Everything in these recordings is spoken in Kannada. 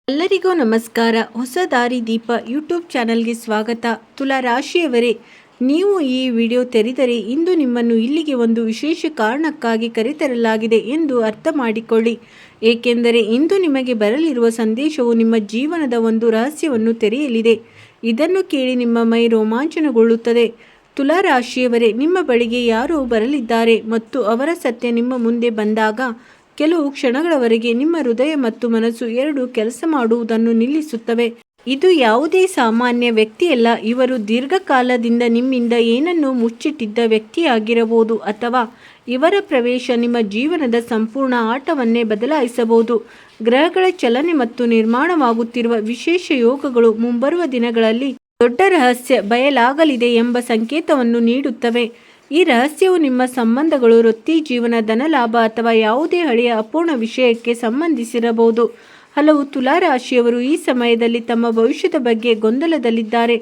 ಎಲ್ಲರಿಗೂ ನಮಸ್ಕಾರ. ಹೊಸ ದಾರಿ ದೀಪ ಯೂಟ್ಯೂಬ್ ಚಾನಲ್ಗೆ ಸ್ವಾಗತ. ತುಲಾ ರಾಶಿಯವರೇ, ನೀವು ಈ ವಿಡಿಯೋ ತೆರೆದರೆ ಇಂದು ನಿಮ್ಮನ್ನು ಇಲ್ಲಿಗೆ ಒಂದು ವಿಶೇಷ ಕಾರಣಕ್ಕಾಗಿ ಕರೆತರಲಾಗಿದೆ ಎಂದು ಅರ್ಥ ಮಾಡಿಕೊಳ್ಳಿ. ಏಕೆಂದರೆ ಇಂದು ನಿಮಗೆ ಬರಲಿರುವ ಸಂದೇಶವು ನಿಮ್ಮ ಜೀವನದ ಒಂದು ರಹಸ್ಯವನ್ನು ತೆರೆಯಲಿದೆ. ಇದನ್ನು ಕೇಳಿ ನಿಮ್ಮ ಮೈ ರೋಮಾಂಚನಗೊಳ್ಳುತ್ತದೆ. ತುಲಾ ರಾಶಿಯವರೇ, ನಿಮ್ಮ ಬಳಿಗೆ ಯಾರೋ ಬರಲಿದ್ದಾರೆ ಮತ್ತು ಅವರ ಸತ್ಯ ನಿಮ್ಮ ಮುಂದೆ ಬಂದಾಗ ಕೆಲವು ಕ್ಷಣಗಳವರೆಗೆ ನಿಮ್ಮ ಹೃದಯ ಮತ್ತು ಮನಸ್ಸು ಎರಡೂ ಕೆಲಸ ಮಾಡುವುದನ್ನು ನಿಲ್ಲಿಸುತ್ತವೆ. ಇದು ಯಾವುದೇ ಸಾಮಾನ್ಯ ವ್ಯಕ್ತಿಯಲ್ಲ. ಇವರು ದೀರ್ಘಕಾಲದಿಂದ ನಿಮ್ಮಿಂದ ಏನನ್ನು ಮುಚ್ಚಿಟ್ಟಿದ್ದ ವ್ಯಕ್ತಿಯಾಗಿರಬಹುದು ಅಥವಾ ಇವರ ಪ್ರವೇಶ ನಿಮ್ಮ ಜೀವನದ ಸಂಪೂರ್ಣ ಆಟವನ್ನೇ ಬದಲಾಯಿಸಬಹುದು. ಗ್ರಹಗಳ ಚಲನೆ ಮತ್ತು ನಿರ್ಮಾಣವಾಗುತ್ತಿರುವ ವಿಶೇಷ ಯೋಗಗಳು ಮುಂಬರುವ ದಿನಗಳಲ್ಲಿ ದೊಡ್ಡ ರಹಸ್ಯ ಬಯಲಾಗಲಿದೆ ಎಂಬ ಸಂಕೇತವನ್ನು ನೀಡುತ್ತವೆ. ಈ ರಹಸ್ಯವು ನಿಮ್ಮ ಸಂಬಂಧಗಳು, ವೃತ್ತಿ ಜೀವನ, ಧನಲಾಭ ಅಥವಾ ಯಾವುದೇ ಹಳೆಯ ಅಪೂರ್ಣ ವಿಷಯಕ್ಕೆ ಸಂಬಂಧಿಸಿರಬಹುದು. ಹಲವು ತುಲಾ ರಾಶಿಯವರು ಈ ಸಮಯದಲ್ಲಿ ತಮ್ಮ ಭವಿಷ್ಯದ ಬಗ್ಗೆ ಗೊಂದಲದಲ್ಲಿದ್ದಾರೆ.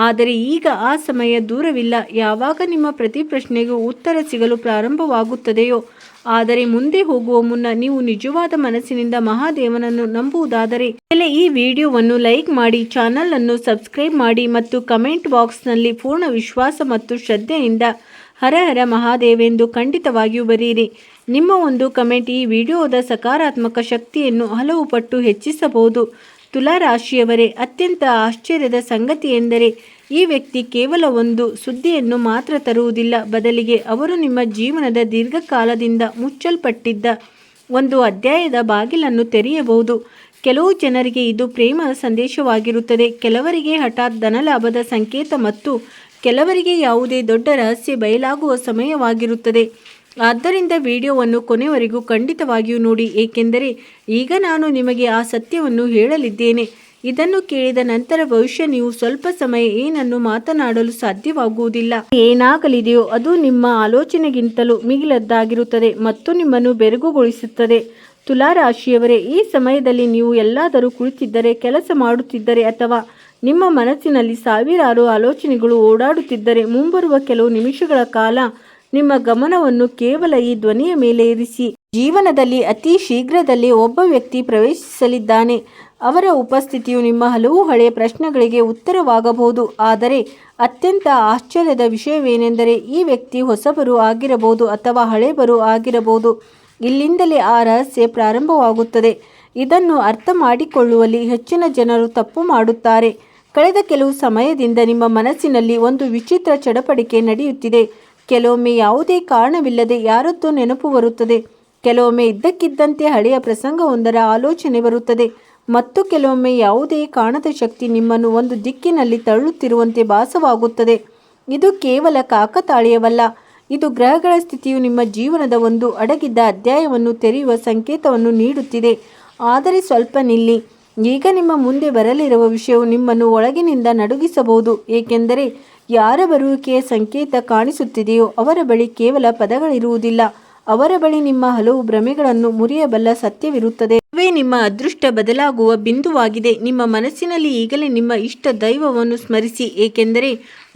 ಆದರೆ ಈಗ ಆ ಸಮಯ ದೂರವಿಲ್ಲ, ಯಾವಾಗ ನಿಮ್ಮ ಪ್ರತಿ ಪ್ರಶ್ನೆಗೂ ಉತ್ತರ ಸಿಗಲು ಪ್ರಾರಂಭವಾಗುತ್ತದೆಯೋ. ಆದರೆ ಮುಂದೆ ಹೋಗುವ ಮುನ್ನ ನೀವು ನಿಜವಾದ ಮನಸ್ಸಿನಿಂದ ಮಹಾದೇವನನ್ನು ನಂಬುವುದಾದರೆ ಈ ವಿಡಿಯೋವನ್ನು ಲೈಕ್ ಮಾಡಿ, ಚಾನಲ್ ಅನ್ನು ಸಬ್ಸ್ಕ್ರೈಬ್ ಮಾಡಿ ಮತ್ತು ಕಮೆಂಟ್ ಬಾಕ್ಸ್ನಲ್ಲಿ ಪೂರ್ಣ ವಿಶ್ವಾಸ ಮತ್ತು ಶ್ರದ್ಧೆಯಿಂದ ಹರ ಹರ ಮಹಾದೇವೆಂದು ಖಂಡಿತವಾಗಿಯೂ ಬರೆಯಿರಿ. ನಿಮ್ಮ ಒಂದು ಕಮೆಂಟ್ ಈ ವಿಡಿಯೋದ ಸಕಾರಾತ್ಮಕ ಶಕ್ತಿಯನ್ನು ಹಲವು ಪಟ್ಟು ಹೆಚ್ಚಿಸಬಹುದು. ತುಲಾ ರಾಶಿಯವರೇ, ಅತ್ಯಂತ ಆಶ್ಚರ್ಯದ ಸಂಗತಿ ಎಂದರೆ ಈ ವ್ಯಕ್ತಿ ಕೇವಲ ಒಂದು ಸುದ್ದಿಯನ್ನು ಮಾತ್ರ ತರುವುದಿಲ್ಲ, ಬದಲಿಗೆ ಅವರು ನಿಮ್ಮ ಜೀವನದ ದೀರ್ಘಕಾಲದಿಂದ ಮುಚ್ಚಲ್ಪಟ್ಟಿದ್ದ ಒಂದು ಅಧ್ಯಾಯದ ಬಾಗಿಲನ್ನು ತೆರೆಯಬಹುದು. ಕೆಲವು ಜನರಿಗೆ ಇದು ಪ್ರೇಮದ ಸಂದೇಶವಾಗಿರುತ್ತದೆ, ಕೆಲವರಿಗೆ ಹಠಾತ್ ಧನಲಾಭದ ಸಂಕೇತ ಮತ್ತು ಕೆಲವರಿಗೆ ಯಾವುದೇ ದೊಡ್ಡ ರಹಸ್ಯ ಬಯಲಾಗುವ ಸಮಯವಾಗಿರುತ್ತದೆ. ಆದ್ದರಿಂದ ವಿಡಿಯೋವನ್ನು ಕೊನೆವರೆಗೂ ಖಂಡಿತವಾಗಿಯೂ ನೋಡಿ, ಏಕೆಂದರೆ ಈಗ ನಾನು ನಿಮಗೆ ಆ ಸತ್ಯವನ್ನು ಹೇಳಲಿದ್ದೇನೆ. ಇದನ್ನು ಕೇಳಿದ ನಂತರ ಬಹುಶಃ ನೀವು ಸ್ವಲ್ಪ ಸಮಯ ಏನನ್ನು ಮಾತನಾಡಲು ಸಾಧ್ಯವಾಗುವುದಿಲ್ಲ. ಏನಾಗಲಿದೆಯೋ ಅದು ನಿಮ್ಮ ಆಲೋಚನೆಗಿಂತಲೂ ಮಿಗಿಲದ್ದಾಗಿರುತ್ತದೆ ಮತ್ತು ನಿಮ್ಮನ್ನು ಬೆರಗುಗೊಳಿಸುತ್ತದೆ. ತುಲಾ ರಾಶಿಯವರೇ, ಈ ಸಮಯದಲ್ಲಿ ನೀವು ಎಲ್ಲಾದರೂ ಕುಳಿತಿದ್ದರೆ, ಕೆಲಸ ಮಾಡುತ್ತಿದ್ದರೆ ಅಥವಾ ನಿಮ್ಮ ಮನಸ್ಸಿನಲ್ಲಿ ಸಾವಿರಾರು ಆಲೋಚನೆಗಳು ಓಡಾಡುತ್ತಿದ್ದರೆ, ಮುಂಬರುವ ಕೆಲವು ನಿಮಿಷಗಳ ಕಾಲ ನಿಮ್ಮ ಗಮನವನ್ನು ಕೇವಲ ಈ ಧ್ವನಿಯ ಮೇಲೆ ಇರಿಸಿ. ಜೀವನದಲ್ಲಿ ಅತಿ ಶೀಘ್ರದಲ್ಲೇ ಒಬ್ಬ ವ್ಯಕ್ತಿ ಪ್ರವೇಶಿಸಲಿದ್ದಾನೆ. ಅವರ ಉಪಸ್ಥಿತಿಯು ನಿಮ್ಮ ಹಲವು ಹಳೆಯ ಪ್ರಶ್ನೆಗಳಿಗೆ ಉತ್ತರವಾಗಬಹುದು. ಆದರೆ ಅತ್ಯಂತ ಆಶ್ಚರ್ಯದ ವಿಷಯವೇನೆಂದರೆ ಈ ವ್ಯಕ್ತಿ ಹೊಸಬರು ಆಗಿರಬಹುದು ಅಥವಾ ಹಳೆಬರು ಆಗಿರಬಹುದು. ಇಲ್ಲಿಂದಲೇ ಆ ರಹಸ್ಯ ಪ್ರಾರಂಭವಾಗುತ್ತದೆ. ಇದನ್ನು ಅರ್ಥ ಮಾಡಿಕೊಳ್ಳುವಲ್ಲಿ ಹೆಚ್ಚಿನ ಜನರು ತಪ್ಪು ಮಾಡುತ್ತಾರೆ. ಕಳೆದ ಕೆಲವು ಸಮಯದಿಂದ ನಿಮ್ಮ ಮನಸ್ಸಿನಲ್ಲಿ ಒಂದು ವಿಚಿತ್ರ ಚಡಪಡಿಕೆ ನಡೆಯುತ್ತಿದೆ. ಕೆಲವೊಮ್ಮೆ ಯಾವುದೇ ಕಾರಣವಿಲ್ಲದೆ ಯಾರದ್ದೋ ನೆನಪು ಬರುತ್ತದೆ, ಕೆಲವೊಮ್ಮೆ ಇದ್ದಕ್ಕಿದ್ದಂತೆ ಹಳೆಯ ಪ್ರಸಂಗವೊಂದರ ಆಲೋಚನೆ ಬರುತ್ತದೆ ಮತ್ತು ಕೆಲವೊಮ್ಮೆ ಯಾವುದೇ ಕಾಣದ ಶಕ್ತಿ ನಿಮ್ಮನ್ನು ಒಂದು ದಿಕ್ಕಿನಲ್ಲಿ ತಳ್ಳುತ್ತಿರುವಂತೆ ಭಾಸವಾಗುತ್ತದೆ. ಇದು ಕೇವಲ ಕಾಕತಾಳೀಯವಲ್ಲ, ಇದು ಗ್ರಹಗಳ ಸ್ಥಿತಿಯು ನಿಮ್ಮ ಜೀವನದ ಒಂದು ಅಡಗಿದ್ದ ಅಧ್ಯಾಯವನ್ನು ತೆರೆಯುವ ಸಂಕೇತವನ್ನು ನೀಡುತ್ತಿದೆ. ಆದರೆ ಸ್ವಲ್ಪ ನಿಲ್ಲಿ. ಈಗ ನಿಮ್ಮ ಮುಂದೆ ಬರಲಿರುವ ವಿಷಯವು ನಿಮ್ಮನ್ನು ಒಳಗಿನಿಂದ ನಡುಗಿಸಬಹುದು, ಏಕೆಂದರೆ ಯಾರ ಬರುವಿಕೆಯ ಸಂಕೇತ ಕಾಣಿಸುತ್ತಿದೆಯೋ ಅವರ ಬಳಿ ಕೇವಲ ಪದಗಳಿರುವುದಿಲ್ಲ, ಅವರ ಬಳಿ ನಿಮ್ಮ ಹಲವು ಭ್ರಮೆಗಳನ್ನು ಮುರಿಯಬಲ್ಲ ಸತ್ಯವಿರುತ್ತದೆ. ಇವೇ ನಿಮ್ಮ ಅದೃಷ್ಟ ಬದಲಾಗುವ ಬಿಂದುವಾಗಿದೆ. ನಿಮ್ಮ ಮನಸ್ಸಿನಲ್ಲಿ ಈಗಲೇ ನಿಮ್ಮ ಇಷ್ಟ ದೈವವನ್ನು ಸ್ಮರಿಸಿ, ಏಕೆಂದರೆ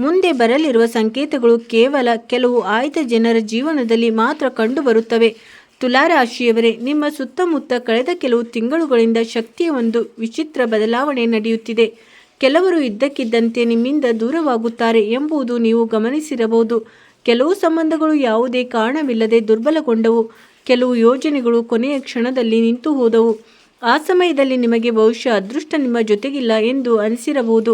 ಮುಂದೆ ಬರಲಿರುವ ಸಂಕೇತಗಳು ಕೇವಲ ಕೆಲವು ಆಯ್ದ ಜನರ ಜೀವನದಲ್ಲಿ ಮಾತ್ರ ಕಂಡುಬರುತ್ತವೆ. ತುಲಾ ರಾಶಿಯವರೇ, ನಿಮ್ಮ ಸುತ್ತಮುತ್ತ ಕಳೆದ ಕೆಲವು ತಿಂಗಳುಗಳಿಂದ ಶಕ್ತಿಯ ಒಂದು ವಿಚಿತ್ರ ಬದಲಾವಣೆ ನಡೆಯುತ್ತಿದೆ. ಕೆಲವರು ಇದ್ದಕ್ಕಿದ್ದಂತೆ ನಿಮ್ಮಿಂದ ದೂರವಾಗುತ್ತಾರೆ ಎಂಬುದು ನೀವು ಗಮನಿಸಿರಬಹುದು. ಕೆಲವು ಸಂಬಂಧಗಳು ಯಾವುದೇ ಕಾರಣವಿಲ್ಲದೆ ದುರ್ಬಲಗೊಂಡವು. ಕೆಲವು ಯೋಜನೆಗಳು ಕೊನೆಯ ಕ್ಷಣದಲ್ಲಿ ನಿಂತು ಹೋದವು. ಆ ಸಮಯದಲ್ಲಿ ನಿಮಗೆ ಬಹುಶಃ ಅದೃಷ್ಟ ನಿಮ್ಮ ಜೊತೆಗಿಲ್ಲ ಎಂದು ಅನಿಸಿರಬಹುದು.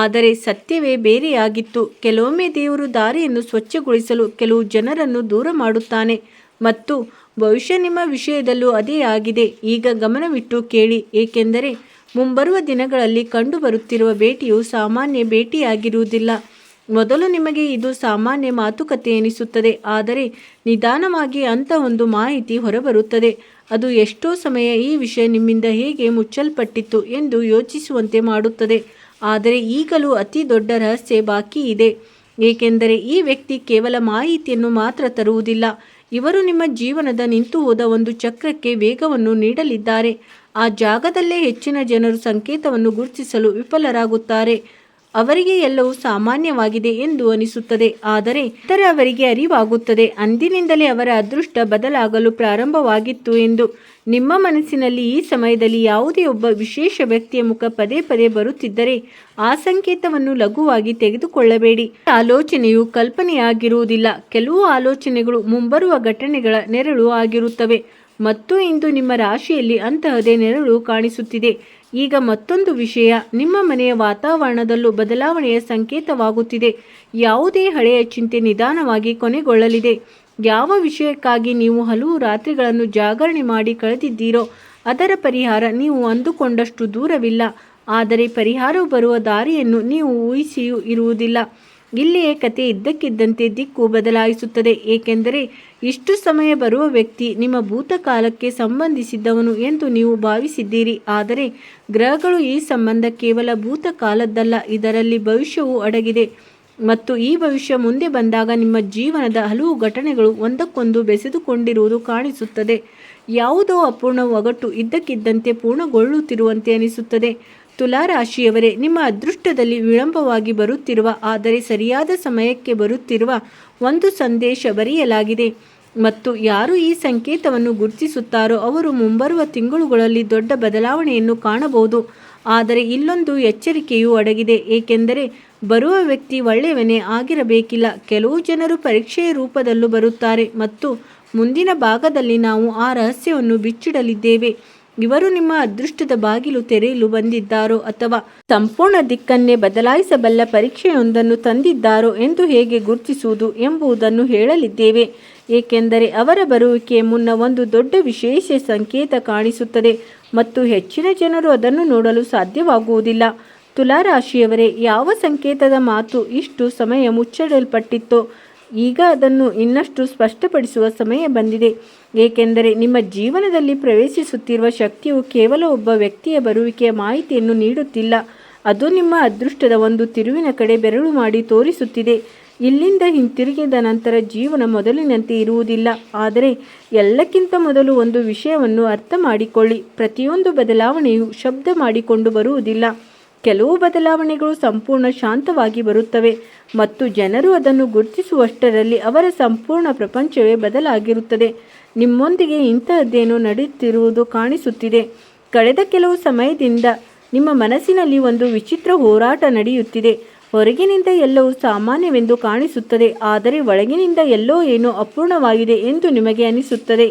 ಆದರೆ ಸತ್ಯವೇ ಬೇರೆಯಾಗಿತ್ತು. ಕೆಲವೊಮ್ಮೆ ದೇವರು ದಾರಿಯನ್ನು ಸ್ವಚ್ಛಗೊಳಿಸಲು ಕೆಲವು ಜನರನ್ನು ದೂರ ಮಾಡುತ್ತಾನೆ ಮತ್ತು ಬಹುಶಃ ನಿಮ್ಮ ವಿಷಯದಲ್ಲೂ ಅದೇ ಆಗಿದೆ. ಈಗ ಗಮನವಿಟ್ಟು ಕೇಳಿ, ಏಕೆಂದರೆ ಮುಂಬರುವ ದಿನಗಳಲ್ಲಿ ಕಂಡುಬರುತ್ತಿರುವ ಭೇಟಿಯು ಸಾಮಾನ್ಯ ಭೇಟಿಯಾಗಿರುವುದಿಲ್ಲ. ಮೊದಲು ನಿಮಗೆ ಇದು ಸಾಮಾನ್ಯ ಮಾತುಕತೆ ಎನಿಸುತ್ತದೆ, ಆದರೆ ನಿಧಾನವಾಗಿ ಅಂತ ಒಂದು ಮಾಹಿತಿ ಹೊರಬರುತ್ತದೆ. ಅದು ಎಷ್ಟೋ ಸಮಯ ಈ ವಿಷಯ ನಿಮ್ಮಿಂದ ಹೇಗೆ ಮುಚ್ಚಲ್ಪಟ್ಟಿತ್ತು ಎಂದು ಯೋಚಿಸುವಂತೆ ಮಾಡುತ್ತದೆ. ಆದರೆ ಈಗಲೂ ಅತಿ ದೊಡ್ಡ ರಹಸ್ಯ ಬಾಕಿ ಇದೆ, ಏಕೆಂದರೆ ಈ ವ್ಯಕ್ತಿ ಕೇವಲ ಮಾಹಿತಿಯನ್ನು ಮಾತ್ರ ತರುವುದಿಲ್ಲ. ಇವರು ನಿಮ್ಮ ಜೀವನದ ನಿಂತು ಹೋದ ಒಂದು ಚಕ್ರಕ್ಕೆ ವೇಗವನ್ನು ನೀಡಲಿದ್ದಾರೆ. ಆ ಜಾಗದಲ್ಲೇ ಹೆಚ್ಚಿನ ಜನರು ಸಂಕೇತವನ್ನು ಗುರುತಿಸಲು ವಿಫಲರಾಗುತ್ತಾರೆ. ಅವರಿಗೆ ಎಲ್ಲವೂ ಸಾಮಾನ್ಯವಾಗಿದೆ ಎಂದು ಅನಿಸುತ್ತದೆ. ಆದರೆ ನಂತರ ಅವರಿಗೆ ಅರಿವಾಗುತ್ತದೆ ಅಂದಿನಿಂದಲೇ ಅವರ ಅದೃಷ್ಟ ಬದಲಾಗಲು ಪ್ರಾರಂಭವಾಗಿತ್ತು ಎಂದು. ನಿಮ್ಮ ಮನಸ್ಸಿನಲ್ಲಿ ಈ ಸಮಯದಲ್ಲಿ ಯಾವುದೇ ಒಬ್ಬ ವಿಶೇಷ ವ್ಯಕ್ತಿಯ ಮುಖ ಪದೇ ಪದೇ ಬರುತ್ತಿದ್ದರೆ ಆ ಸಂಕೇತವನ್ನು ಲಘುವಾಗಿ ತೆಗೆದುಕೊಳ್ಳಬೇಡಿ. ಆಲೋಚನೆಯು ಕಲ್ಪನೆಯಾಗಿರುವುದಿಲ್ಲ. ಕೆಲವು ಆಲೋಚನೆಗಳು ಮುಂಬರುವ ಘಟನೆಗಳ ನೆರಳು ಆಗಿರುತ್ತವೆ ಮತ್ತು ಇಂದು ನಿಮ್ಮ ರಾಶಿಯಲ್ಲಿ ಅಂತಹದೇ ನೆರಳು ಕಾಣಿಸುತ್ತಿದೆ. ಈಗ ಮತ್ತೊಂದು ವಿಷಯ, ನಿಮ್ಮ ಮನೆಯ ವಾತಾವರಣದಲ್ಲೂ ಬದಲಾವಣೆಯ ಸಂಕೇತವಾಗುತ್ತಿದೆ. ಯಾವುದೇ ಹಳೆಯ ಚಿಂತೆ ನಿಧಾನವಾಗಿ ಕೊನೆಗೊಳ್ಳಲಿದೆ. ಯಾವ ವಿಷಯಕ್ಕಾಗಿ ನೀವು ಹಲವು ರಾತ್ರಿಗಳನ್ನು ಜಾಗರಣೆ ಮಾಡಿ ಕಳೆದಿದ್ದೀರೋ ಅದರ ಪರಿಹಾರ ನೀವು ಅಂದುಕೊಂಡಷ್ಟು ದೂರವಿಲ್ಲ. ಆದರೆ ಪರಿಹಾರವು ಬರುವ ದಾರಿಯನ್ನು ನೀವು ಊಹಿಸಿಯೂ ಇರುವುದಿಲ್ಲ. ಇಲ್ಲಿಯೇ ಕತೆ ಇದ್ದಕ್ಕಿದ್ದಂತೆ ದಿಕ್ಕು ಬದಲಾಯಿಸುತ್ತದೆ. ಏಕೆಂದರೆ ಇಷ್ಟು ಸಮಯ ಬರುವ ವ್ಯಕ್ತಿ ನಿಮ್ಮ ಭೂತಕಾಲಕ್ಕೆ ಸಂಬಂಧಿಸಿದ್ದವನು ಎಂದು ನೀವು ಭಾವಿಸಿದ್ದೀರಿ. ಆದರೆ ಗ್ರಹಗಳು ಈ ಸಂಬಂಧ ಕೇವಲ ಭೂತಕಾಲದ್ದಲ್ಲ, ಇದರಲ್ಲಿ ಭವಿಷ್ಯವೂ ಅಡಗಿದೆ. ಮತ್ತು ಈ ಭವಿಷ್ಯ ಮುಂದೆ ಬಂದಾಗ ನಿಮ್ಮ ಜೀವನದ ಹಲವು ಘಟನೆಗಳು ಒಂದಕ್ಕೊಂದು ಬೆಸೆದುಕೊಂಡಿರುವುದು ಕಾಣಿಸುತ್ತದೆ. ಯಾವುದೋ ಅಪೂರ್ಣ ಒಗಟು ಇದ್ದಕ್ಕಿದ್ದಂತೆ ಪೂರ್ಣಗೊಳ್ಳುತ್ತಿರುವಂತೆ ಅನಿಸುತ್ತದೆ. ತುಲಾ ರಾಶಿಯವರೇ, ನಿಮ್ಮ ಅದೃಷ್ಟದಲ್ಲಿ ವಿಳಂಬವಾಗಿ ಬರುತ್ತಿರುವ ಆದರೆ ಸರಿಯಾದ ಸಮಯಕ್ಕೆ ಬರುತ್ತಿರುವ ಒಂದು ಸಂದೇಶ ಬರೆಯಲಾಗಿದೆ ಮತ್ತು ಯಾರು ಈ ಸಂಕೇತವನ್ನು ಗುರುತಿಸುತ್ತಾರೋ ಅವರು ಮುಂಬರುವ ತಿಂಗಳುಗಳಲ್ಲಿ ದೊಡ್ಡ ಬದಲಾವಣೆಯನ್ನು ಕಾಣಬಹುದು. ಆದರೆ ಇಲ್ಲೊಂದು ಎಚ್ಚರಿಕೆಯೂ ಅಡಗಿದೆ, ಏಕೆಂದರೆ ಬರುವ ವ್ಯಕ್ತಿ ಒಳ್ಳೆಯವನೇ ಆಗಿರಬೇಕಿಲ್ಲ. ಕೆಲವು ಜನರು ಪರೀಕ್ಷೆಯ ರೂಪದಲ್ಲೂ ಬರುತ್ತಾರೆ ಮತ್ತು ಮುಂದಿನ ಭಾಗದಲ್ಲಿ ನಾವು ಆ ರಹಸ್ಯವನ್ನು ಬಿಚ್ಚಿಡಲಿದ್ದೇವೆ. ಇವರು ನಿಮ್ಮ ಅದೃಷ್ಟದ ಬಾಗಿಲು ತೆರೆಯಲು ಬಂದಿದ್ದಾರೋ ಅಥವಾ ಸಂಪೂರ್ಣ ದಿಕ್ಕನ್ನೇ ಬದಲಾಯಿಸಬಲ್ಲ ಪರೀಕ್ಷೆಯೊಂದನ್ನು ತಂದಿದ್ದಾರೋ ಎಂದು ಹೇಗೆ ಗುರುತಿಸುವುದು ಎಂಬುದನ್ನು ಹೇಳಲಿದ್ದೇವೆ. ಏಕೆಂದರೆ ಅವರ ಬರುವಿಕೆಯ ಮುನ್ನ ಒಂದು ದೊಡ್ಡ ವಿಶೇಷ ಸಂಕೇತ ಕಾಣಿಸುತ್ತದೆ ಮತ್ತು ಹೆಚ್ಚಿನ ಜನರು ಅದನ್ನು ನೋಡಲು ಸಾಧ್ಯವಾಗುವುದಿಲ್ಲ. ತುಲಾ ರಾಶಿಯವರೇ, ಯಾವ ಸಂಕೇತದ ಮಾತು ಇಷ್ಟು ಸಮಯ ಮುಚ್ಚಿಡಲ್ಪಟ್ಟಿತ್ತೋ ಈಗ ಅದನ್ನು ಇನ್ನಷ್ಟು ಸ್ಪಷ್ಟಪಡಿಸುವ ಸಮಯ ಬಂದಿದೆ. ಏಕೆಂದರೆ ನಿಮ್ಮ ಜೀವನದಲ್ಲಿ ಪ್ರವೇಶಿಸುತ್ತಿರುವ ಶಕ್ತಿಯು ಕೇವಲ ಒಬ್ಬ ವ್ಯಕ್ತಿಯ ಬರುವಿಕೆಯ ಮಾಹಿತಿಯನ್ನು ನೀಡುತ್ತಿಲ್ಲ, ಅದು ನಿಮ್ಮ ಅದೃಷ್ಟದ ಒಂದು ತಿರುವಿನ ಕಡೆ ಬೆರಳು ಮಾಡಿ ತೋರಿಸುತ್ತಿದೆ. ಇಲ್ಲಿಂದ ಹಿಂತಿರುಗಿದ ನಂತರ ಜೀವನ ಮೊದಲಿನಂತೆ ಇರುವುದಿಲ್ಲ. ಆದರೆ ಎಲ್ಲಕ್ಕಿಂತ ಮೊದಲು ಒಂದು ವಿಷಯವನ್ನು ಅರ್ಥ ಮಾಡಿಕೊಳ್ಳಿ, ಪ್ರತಿಯೊಂದು ಬದಲಾವಣೆಯು ಶಬ್ದ ಮಾಡಿಕೊಂಡು ಬರುವುದಿಲ್ಲ. ಕೆಲವು ಬದಲಾವಣೆಗಳು ಸಂಪೂರ್ಣ ಶಾಂತವಾಗಿ ಬರುತ್ತವೆ ಮತ್ತು ಜನರು ಅದನ್ನು ಗುರುತಿಸುವಷ್ಟರಲ್ಲಿ ಅವರ ಸಂಪೂರ್ಣ ಪ್ರಪಂಚವೇ ಬದಲಾಗಿರುತ್ತದೆ. ನಿಮ್ಮೊಂದಿಗೆ ಇಂತಹದ್ದೇನೋ ನಡೆಯುತ್ತಿರುವುದು ಕಾಣಿಸುತ್ತಿದೆ. ಕಳೆದ ಕೆಲವು ಸಮಯದಿಂದ ನಿಮ್ಮ ಮನಸ್ಸಿನಲ್ಲಿ ಒಂದು ವಿಚಿತ್ರ ಹೋರಾಟ ನಡೆಯುತ್ತಿದೆ. ಹೊರಗಿನಿಂದ ಎಲ್ಲವೂ ಸಾಮಾನ್ಯವೆಂದು ಕಾಣಿಸುತ್ತದೆ, ಆದರೆ ಒಳಗಿನಿಂದ ಎಲ್ಲೋ ಏನೋ ಅಪೂರ್ಣವಾಗಿದೆ ಎಂದು ನಿಮಗೆ ಅನಿಸುತ್ತದೆ.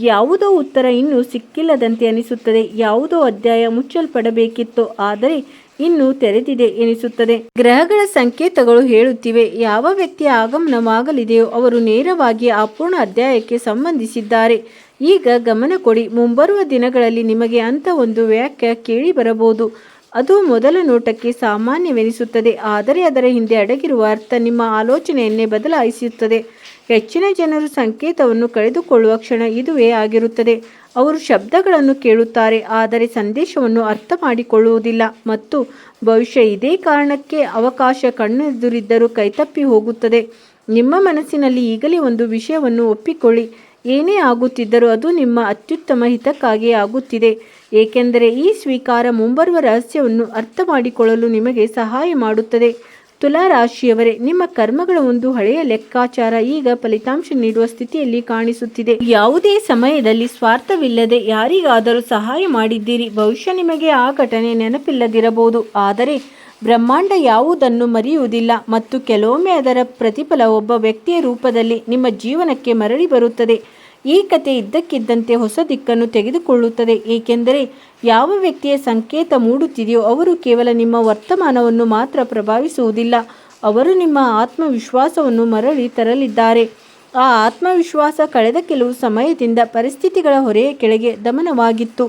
ಯಾವುದೋ ಉತ್ತರ ಇನ್ನೂ ಸಿಕ್ಕಿಲ್ಲದಂತೆ ಅನಿಸುತ್ತದೆ. ಯಾವುದೋ ಅಧ್ಯಾಯ ಮುಚ್ಚಲ್ಪಡಬೇಕಿತ್ತು ಆದರೆ ಇನ್ನೂ ತೆರೆದಿದೆ ಎನಿಸುತ್ತದೆ. ಗ್ರಹಗಳ ಸಂಕೇತಗಳು ಹೇಳುತ್ತಿವೆ, ಯಾವ ವ್ಯಕ್ತಿಯ ಆಗಮನವಾಗಲಿದೆಯೋ ಅವರು ನೇರವಾಗಿ ಆ ಪೂರ್ಣ ಅಧ್ಯಾಯಕ್ಕೆ ಸಂಬಂಧಿಸಿದ್ದಾರೆ. ಈಗ ಗಮನ ಕೊಡಿ, ಮುಂಬರುವ ದಿನಗಳಲ್ಲಿ ನಿಮಗೆ ಅಂತ ಒಂದು ವ್ಯಾಖ್ಯೆ ಕೇಳಿ ಬರಬಹುದು. ಅದು ಮೊದಲ ನೋಟಕ್ಕೆ ಸಾಮಾನ್ಯವೆನಿಸುತ್ತದೆ, ಆದರೆ ಅದರ ಹಿಂದೆ ಅಡಗಿರುವ ಅರ್ಥ ನಿಮ್ಮ ಆಲೋಚನೆಯನ್ನೇ ಬದಲಾಯಿಸುತ್ತದೆ. ಹೆಚ್ಚಿನ ಜನರು ಸಂಕೇತವನ್ನು ಕಳೆದುಕೊಳ್ಳುವ ಕ್ಷಣ ಇದುವೇ ಆಗಿರುತ್ತದೆ. ಅವರು ಶಬ್ದಗಳನ್ನು ಕೇಳುತ್ತಾರೆ ಆದರೆ ಸಂದೇಶವನ್ನು ಅರ್ಥ ಮಾಡಿಕೊಳ್ಳುವುದಿಲ್ಲ ಮತ್ತು ಭವಿಷ್ಯ ಇದೇ ಕಾರಣಕ್ಕೆ ಅವಕಾಶ ಕಣ್ಣೆದುರಿದ್ದರೂ ಕೈತಪ್ಪಿ ಹೋಗುತ್ತದೆ. ನಿಮ್ಮ ಮನಸ್ಸಿನಲ್ಲಿ ಈಗಲೇ ಒಂದು ವಿಷಯವನ್ನು ಒಪ್ಪಿಕೊಳ್ಳಿ, ಏನೇ ಆಗುತ್ತಿದ್ದರೂ ಅದು ನಿಮ್ಮ ಅತ್ಯುತ್ತಮ ಹಿತಕ್ಕಾಗಿಯೇ ಆಗುತ್ತಿದೆ. ಏಕೆಂದರೆ ಈ ಸ್ವೀಕಾರ ಮುಂಬರುವ ರಹಸ್ಯವನ್ನು ಅರ್ಥ ಮಾಡಿಕೊಳ್ಳಲು ನಿಮಗೆ ಸಹಾಯ ಮಾಡುತ್ತದೆ. ತುಲಾ ರಾಶಿಯವರೇ, ನಿಮ್ಮ ಕರ್ಮಗಳ ಒಂದು ಹಳೆಯ ಲೆಕ್ಕಾಚಾರ ಈಗ ಫಲಿತಾಂಶ ನೀಡುವ ಸ್ಥಿತಿಯಲ್ಲಿ ಕಾಣಿಸುತ್ತಿದೆ. ಯಾವುದೇ ಸಮಯದಲ್ಲಿ ಸ್ವಾರ್ಥವಿಲ್ಲದೆ ಯಾರಿಗಾದರೂ ಸಹಾಯ ಮಾಡಿದ್ದೀರಿ. ಬಹುಶಃ ನಿಮಗೆ ಆ ಘಟನೆ ನೆನಪಿಲ್ಲದಿರಬಹುದು, ಆದರೆ ಬ್ರಹ್ಮಾಂಡ ಯಾವುದನ್ನು ಮರೆಯುವುದಿಲ್ಲ ಮತ್ತು ಕೆಲವೊಮ್ಮೆ ಅದರ ಪ್ರತಿಫಲ ಒಬ್ಬ ವ್ಯಕ್ತಿಯ ರೂಪದಲ್ಲಿ ನಿಮ್ಮ ಜೀವನಕ್ಕೆ ಮರಳಿ ಬರುತ್ತದೆ. ಈ ಕತೆ ಇದ್ದಕ್ಕಿದ್ದಂತೆ ಹೊಸ ದಿಕ್ಕನ್ನು ತೆಗೆದುಕೊಳ್ಳುತ್ತದೆ, ಏಕೆಂದರೆ ಯಾವ ವ್ಯಕ್ತಿಯ ಸಂಕೇತ ಮೂಡುತ್ತಿದೆಯೋ ಅವರು ಕೇವಲ ನಿಮ್ಮ ವರ್ತಮಾನವನ್ನು ಮಾತ್ರ ಪ್ರಭಾವಿಸುವುದಿಲ್ಲ, ಅವರು ನಿಮ್ಮ ಆತ್ಮವಿಶ್ವಾಸವನ್ನು ಮರಳಿ ತರಲಿದ್ದಾರೆ. ಆ ಆತ್ಮವಿಶ್ವಾಸ ಕಳೆದ ಕೆಲವು ಸಮಯದಿಂದ ಪರಿಸ್ಥಿತಿಗಳ ಹೊರೆಯ ಕೆಳಗೆ ದಮನವಾಗಿತ್ತು,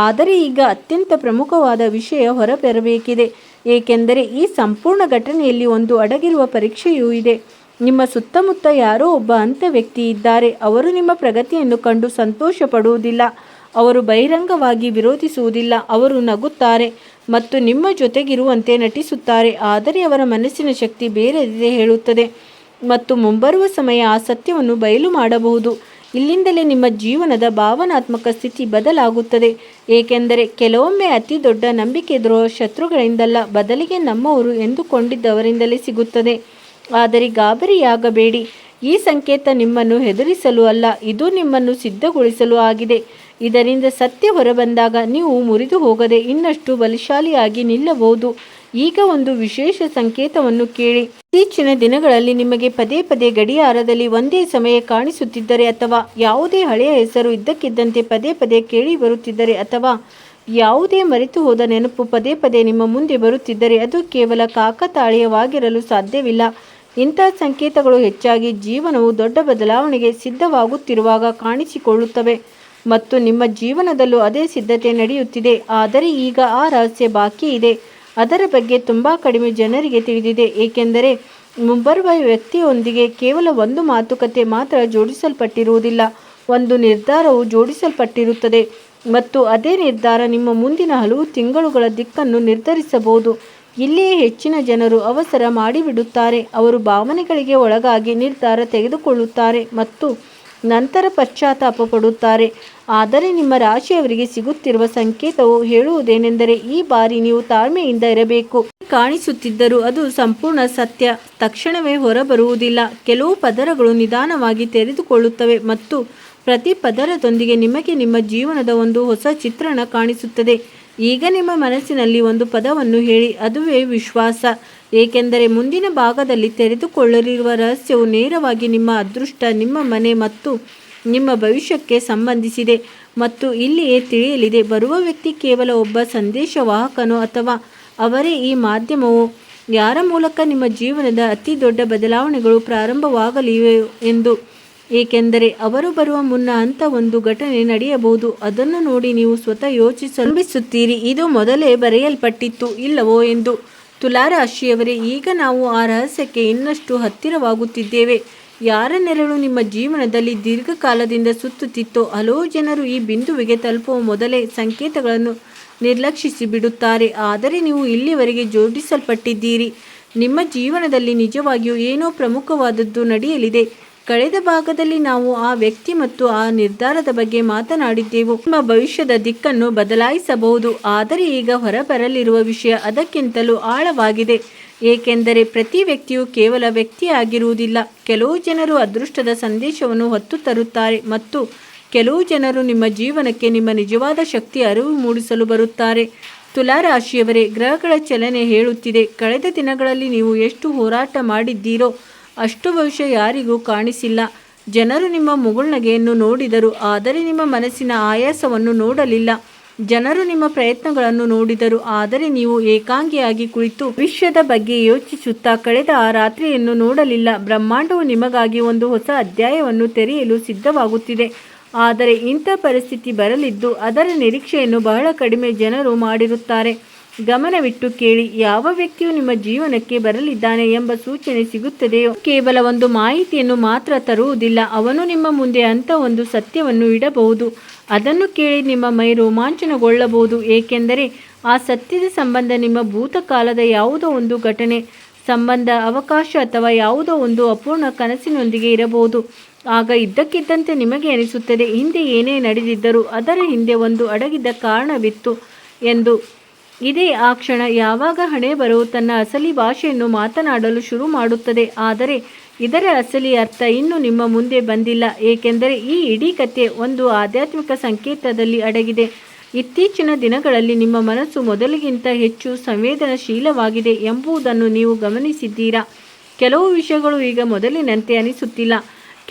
ಆದರೆ ಈಗ ಅತ್ಯಂತ ಪ್ರಮುಖವಾದ ವಿಷಯ ಹೊರಬರಬೇಕಿದೆ. ಏಕೆಂದರೆ ಈ ಸಂಪೂರ್ಣ ಘಟನೆಯಲ್ಲಿ ಒಂದು ಅಡಗಿರುವ ಪರೀಕ್ಷೆಯೂ ಇದೆ. ನಿಮ್ಮ ಸುತ್ತಮುತ್ತ ಯಾರೋ ಒಬ್ಬ ಅಂಥ ವ್ಯಕ್ತಿ ಇದ್ದಾರೆ. ಅವರು ನಿಮ್ಮ ಪ್ರಗತಿಯನ್ನು ಕಂಡು ಸಂತೋಷ ಪಡುವುದಿಲ್ಲ, ಅವರು ಬಹಿರಂಗವಾಗಿ ವಿರೋಧಿಸುವುದಿಲ್ಲ, ಅವರು ನಗುತ್ತಾರೆ ಮತ್ತು ನಿಮ್ಮ ಜೊತೆಗಿರುವಂತೆ ನಟಿಸುತ್ತಾರೆ, ಆದರೆ ಅವರ ಮನಸ್ಸಿನ ಶಕ್ತಿ ಬೇರೆದೇ ಹೇಳುತ್ತದೆ ಮತ್ತು ಮುಂಬರುವ ಸಮಯ ಆ ಸತ್ಯವನ್ನು ಬಯಲು ಮಾಡಬಹುದು. ಇಲ್ಲಿಂದಲೇ ನಿಮ್ಮ ಜೀವನದ ಭಾವನಾತ್ಮಕ ಸ್ಥಿತಿ ಬದಲಾಗುತ್ತದೆ. ಏಕೆಂದರೆ ಕೆಲವೊಮ್ಮೆ ಅತಿ ದೊಡ್ಡ ನಂಬಿಕೆ ದ್ರೋಹ ಶತ್ರುಗಳಿಂದಲ್ಲ, ಬದಲಿಗೆ ನಮ್ಮವರು ಎಂದುಕೊಂಡಿದ್ದವರಿಂದಲೇ ಸಿಗುತ್ತದೆ. ಆದರೆ ಗಾಬರಿಯಾಗಬೇಡಿ. ಈ ಸಂಕೇತ ನಿಮ್ಮನ್ನು ಹೆದರಿಸಲು ಅಲ್ಲ, ಇದು ನಿಮ್ಮನ್ನು ಸಿದ್ಧಗೊಳಿಸಲು ಆಗಿದೆ. ಇದರಿಂದ ಸತ್ಯ ಹೊರಬಂದಾಗ ನೀವು ಮುರಿದು ಹೋಗದೆ ಇನ್ನಷ್ಟು ಬಲಶಾಲಿಯಾಗಿ ನಿಲ್ಲಬಹುದು. ಈಗ ಒಂದು ವಿಶೇಷ ಸಂಕೇತವನ್ನು ಕೇಳಿ. ಇತ್ತೀಚಿನ ದಿನಗಳಲ್ಲಿ ನಿಮಗೆ ಪದೇ ಪದೇ ಗಡಿಯಾರದಲ್ಲಿ ಒಂದೇ ಸಮಯ ಕಾಣಿಸುತ್ತಿದ್ದರೆ, ಅಥವಾ ಯಾವುದೇ ಹಳೆಯ ಹೆಸರು ಇದ್ದಕ್ಕಿದ್ದಂತೆ ಪದೇ ಪದೇ ಕೇಳಿ ಬರುತ್ತಿದ್ದರೆ, ಅಥವಾ ಯಾವುದೇ ಮರೆತು ಹೋದ ನೆನಪು ಪದೇ ಪದೇ ನಿಮ್ಮ ಮುಂದೆ ಬರುತ್ತಿದ್ದರೆ, ಅದು ಕೇವಲ ಕಾಕತಾಳೀಯವಾಗಿರಲು ಸಾಧ್ಯವಿಲ್ಲ. ಇಂಥ ಸಂಕೇತಗಳು ಹೆಚ್ಚಾಗಿ ಜೀವನವು ದೊಡ್ಡ ಬದಲಾವಣೆಗೆ ಸಿದ್ಧವಾಗುತ್ತಿರುವಾಗ ಕಾಣಿಸಿಕೊಳ್ಳುತ್ತವೆ, ಮತ್ತು ನಿಮ್ಮ ಜೀವನದಲ್ಲೂ ಅದೇ ಸಿದ್ಧತೆ ನಡೆಯುತ್ತಿದೆ. ಆದರೆ ಈಗ ಆ ರಹಸ್ಯ ಬಾಕಿ ಇದೆ. ಅದರ ಬಗ್ಗೆ ತುಂಬ ಕಡಿಮೆ ಜನರಿಗೆ ತಿಳಿದಿದೆ, ಏಕೆಂದರೆ ಮುಂಬರುವ ವ್ಯಕ್ತಿಯೊಂದಿಗೆ ಕೇವಲ ಒಂದು ಮಾತುಕತೆ ಮಾತ್ರ ಜೋಡಿಸಲ್ಪಟ್ಟಿರುವುದಿಲ್ಲ, ಒಂದು ನಿರ್ಧಾರವು ಜೋಡಿಸಲ್ಪಟ್ಟಿರುತ್ತದೆ, ಮತ್ತು ಅದೇ ನಿರ್ಧಾರ ನಿಮ್ಮ ಮುಂದಿನ ಹಲವು ತಿಂಗಳುಗಳ ದಿಕ್ಕನ್ನು ನಿರ್ಧರಿಸಬಹುದು. ಇಲ್ಲಿಯೇ ಹೆಚ್ಚಿನ ಜನರು ಅವಸರ ಮಾಡಿಬಿಡುತ್ತಾರೆ. ಅವರು ಭಾವನೆಗಳಿಗೆ ಒಳಗಾಗಿ ನಿರ್ಧಾರ ತೆಗೆದುಕೊಳ್ಳುತ್ತಾರೆ ಮತ್ತು ನಂತರ ಪಶ್ಚಾತ್ತಾಪ ಪಡುತ್ತಾರೆ. ಆದರೆ ನಿಮ್ಮ ರಾಶಿಯವರಿಗೆ ಸಿಗುತ್ತಿರುವ ಸಂಕೇತವು ಹೇಳುವುದೇನೆಂದರೆ, ಈ ಬಾರಿ ನೀವು ತಾಳ್ಮೆಯಿಂದ ಇರಬೇಕು. ಕಾಣಿಸುತ್ತಿದ್ದರೂ ಅದು ಸಂಪೂರ್ಣ ಸತ್ಯ ತಕ್ಷಣವೇ ಹೊರಬರುವುದಿಲ್ಲ. ಕೆಲವು ಪದರಗಳು ನಿಧಾನವಾಗಿ ತೆರೆದುಕೊಳ್ಳುತ್ತವೆ, ಮತ್ತು ಪ್ರತಿ ಪದರದೊಂದಿಗೆ ನಿಮಗೆ ನಿಮ್ಮ ಜೀವನದ ಒಂದು ಹೊಸ ಚಿತ್ರಣ ಕಾಣಿಸುತ್ತದೆ. ಈಗ ನಿಮ್ಮ ಮನಸ್ಸಿನಲ್ಲಿ ಒಂದು ಪದವನ್ನು ಹೇಳಿ, ಅದುವೇ ವಿಶ್ವಾಸ. ಏಕೆಂದರೆ ಮುಂದಿನ ಭಾಗದಲ್ಲಿ ತೆರೆದುಕೊಳ್ಳಲಿರುವ ರಹಸ್ಯವು ನೇರವಾಗಿ ನಿಮ್ಮ ಅದೃಷ್ಟ, ನಿಮ್ಮ ಮನೆ ಮತ್ತು ನಿಮ್ಮ ಭವಿಷ್ಯಕ್ಕೆ ಸಂಬಂಧಿಸಿದೆ. ಮತ್ತು ಇಲ್ಲಿಯೇ ತಿಳಿಯಲಿದೆ, ಬರುವ ವ್ಯಕ್ತಿ ಕೇವಲ ಒಬ್ಬ ಸಂದೇಶವಾಹಕನೋ ಅಥವಾ ಅವರೇ ಈ ಮಾಧ್ಯಮವೋ, ಯಾರ ಮೂಲಕ ನಿಮ್ಮ ಜೀವನದ ಅತಿ ದೊಡ್ಡ ಬದಲಾವಣೆಗಳು ಪ್ರಾರಂಭವಾಗಲಿವೆ ಎಂದು. ಏಕೆಂದರೆ ಅವರು ಬರುವ ಮುನ್ನ ಅಂತ ಒಂದು ಘಟನೆ ನಡೆಯಬಹುದು, ಅದನ್ನು ನೋಡಿ ನೀವು ಸ್ವತಃ ಯೋಚಿಸಲು ಇದು ಮೊದಲೇ ಬರೆಯಲ್ಪಟ್ಟಿತ್ತು ಇಲ್ಲವೋ ಎಂದು. ತುಲಾರಾಶಿಯವರೇ, ಈಗ ನಾವು ಆ ರಹಸ್ಯಕ್ಕೆ ಇನ್ನಷ್ಟು ಹತ್ತಿರವಾಗುತ್ತಿದ್ದೇವೆ. ಯಾರ ನೆರಳು ನಿಮ್ಮ ಜೀವನದಲ್ಲಿ ದೀರ್ಘಕಾಲದಿಂದ ಸುತ್ತುತ್ತಿತ್ತೋ, ಹಲವು ಜನರು ಈ ಬಿಂದುವಿಗೆ ತಲುಪುವ ಮೊದಲೇ ಸಂಕೇತಗಳನ್ನು ನಿರ್ಲಕ್ಷಿಸಿ ಬಿಡುತ್ತಾರೆ. ಆದರೆ ನೀವು ಇಲ್ಲಿವರೆಗೆ ಜೋಡಿಸಲ್ಪಟ್ಟಿದ್ದೀರಿ. ನಿಮ್ಮ ಜೀವನದಲ್ಲಿ ನಿಜವಾಗಿಯೂ ಏನೋ ಪ್ರಮುಖವಾದದ್ದು ನಡೆಯಲಿದೆ. ಕಳೆದ ಭಾಗದಲ್ಲಿ ನಾವು ಆ ವ್ಯಕ್ತಿ ಮತ್ತು ಆ ನಿರ್ಧಾರದ ಬಗ್ಗೆ ಮಾತನಾಡಿದ್ದೆವು. ನಿಮ್ಮ ಭವಿಷ್ಯದ ದಿಕ್ಕನ್ನು ಬದಲಾಯಿಸಬಹುದು. ಆದರೆ ಈಗ ಹೊರಬರಲಿರುವ ವಿಷಯ ಅದಕ್ಕಿಂತಲೂ ಆಳವಾಗಿದೆ. ಏಕೆಂದರೆ ಪ್ರತಿ ವ್ಯಕ್ತಿಯು ಕೇವಲ ವ್ಯಕ್ತಿಯಾಗಿರುವುದಿಲ್ಲ. ಕೆಲವು ಜನರು ಅದೃಷ್ಟದ ಸಂದೇಶವನ್ನು ಹೊತ್ತು ತರುತ್ತಾರೆ, ಮತ್ತು ಕೆಲವು ಜನರು ನಿಮ್ಮ ಜೀವನಕ್ಕೆ ನಿಮ್ಮ ನಿಜವಾದ ಶಕ್ತಿಯ ಅರಿವು ಮೂಡಿಸಲು ಬರುತ್ತಾರೆ. ತುಲಾರಾಶಿಯವರೇ, ಗ್ರಹಗಳ ಚಲನೆ ಹೇಳುತ್ತಿದೆ, ಕಳೆದ ದಿನಗಳಲ್ಲಿ ನೀವು ಎಷ್ಟು ಹೋರಾಟ ಮಾಡಿದ್ದೀರೋ ಅಷ್ಟು ಭವಿಷ್ಯ ಯಾರಿಗೂ ಕಾಣಿಸಿಲ್ಲ. ಜನರು ನಿಮ್ಮ ಮುಗುಳ್ನಗೆಯನ್ನು ನೋಡಿದರು, ಆದರೆ ನಿಮ್ಮ ಮನಸ್ಸಿನ ಆಯಾಸವನ್ನು ನೋಡಲಿಲ್ಲ. ಜನರು ನಿಮ್ಮ ಪ್ರಯತ್ನಗಳನ್ನು ನೋಡಿದರು, ಆದರೆ ನೀವು ಏಕಾಂಗಿಯಾಗಿ ಕುಳಿತು ಭವಿಷ್ಯದ ಬಗ್ಗೆ ಯೋಚಿಸುತ್ತಾ ಕಳೆದ ಆ ರಾತ್ರಿಯನ್ನು ನೋಡಲಿಲ್ಲ. ಬ್ರಹ್ಮಾಂಡವು ನಿಮಗಾಗಿ ಒಂದು ಹೊಸ ಅಧ್ಯಾಯವನ್ನು ತೆರೆಯಲು ಸಿದ್ಧವಾಗುತ್ತಿದೆ. ಆದರೆ ಇಂಥ ಪರಿಸ್ಥಿತಿ ಬರಲಿದ್ದು ಅದರ ನಿರೀಕ್ಷೆಯನ್ನು ಬಹಳ ಕಡಿಮೆ ಜನರು ಮಾಡಿರುತ್ತಾರೆ. ಗಮನವಿಟ್ಟು ಕೇಳಿ, ಯಾವ ವ್ಯಕ್ತಿಯು ನಿಮ್ಮ ಜೀವನಕ್ಕೆ ಬರಲಿದ್ದಾನೆ ಎಂಬ ಸೂಚನೆ ಸಿಗುತ್ತದೆಯೋ ಕೇವಲ ಒಂದು ಮಾಹಿತಿಯನ್ನು ಮಾತ್ರ ತರುವುದಿಲ್ಲ, ಅವನು ನಿಮ್ಮ ಮುಂದೆ ಅಂತ ಒಂದು ಸತ್ಯವನ್ನು ಇಡಬಹುದು. ಅದನ್ನು ಕೇಳಿ ನಿಮ್ಮ ಮೈ ರೋಮಾಂಚನಗೊಳ್ಳಬಹುದು, ಏಕೆಂದರೆ ಆ ಸತ್ಯದ ಸಂಬಂಧ ನಿಮ್ಮ ಭೂತಕಾಲದ ಯಾವುದೋ ಒಂದು ಘಟನೆ, ಸಂಬಂಧ, ಅವಕಾಶ ಅಥವಾ ಯಾವುದೋ ಒಂದು ಅಪೂರ್ಣ ಕನಸಿನೊಂದಿಗೆ ಇರಬಹುದು. ಆಗ ಇದ್ದಕ್ಕಿದ್ದಂತೆ ನಿಮಗೆ ಅನಿಸುತ್ತದೆ, ಹಿಂದೆ ಏನೇ ನಡೆದಿದ್ದರೂ ಅದರ ಹಿಂದೆ ಒಂದು ಅಡಗಿದ್ದ ಕಾರಣವಿತ್ತು ಎಂದು. ಇದೇ ಆ ಕ್ಷಣ ಯಾವಾಗ ಹಣೆ ಬರವು ತನ್ನ ಅಸಲಿ ಭಾಷೆಯನ್ನು ಮಾತನಾಡಲು ಶುರು ಮಾಡುತ್ತದೆ. ಆದರೆ ಇದರ ಅಸಲಿ ಅರ್ಥ ಇನ್ನೂ ನಿಮ್ಮ ಮುಂದೆ ಬಂದಿಲ್ಲ, ಏಕೆಂದರೆ ಈ ಇಡೀ ಕಥೆ ಒಂದು ಆಧ್ಯಾತ್ಮಿಕ ಸಂಕೇತದಲ್ಲಿ ಅಡಗಿದೆ. ಇತ್ತೀಚಿನ ದಿನಗಳಲ್ಲಿ ನಿಮ್ಮ ಮನಸ್ಸು ಮೊದಲಿಗಿಂತ ಹೆಚ್ಚು ಸಂವೇದನಶೀಲವಾಗಿದೆ ಎಂಬುದನ್ನು ನೀವು ಗಮನಿಸಿದ್ದೀರಾ. ಕೆಲವು ವಿಷಯಗಳು ಈಗ ಮೊದಲಿನಂತೆ ಅನಿಸುತ್ತಿಲ್ಲ.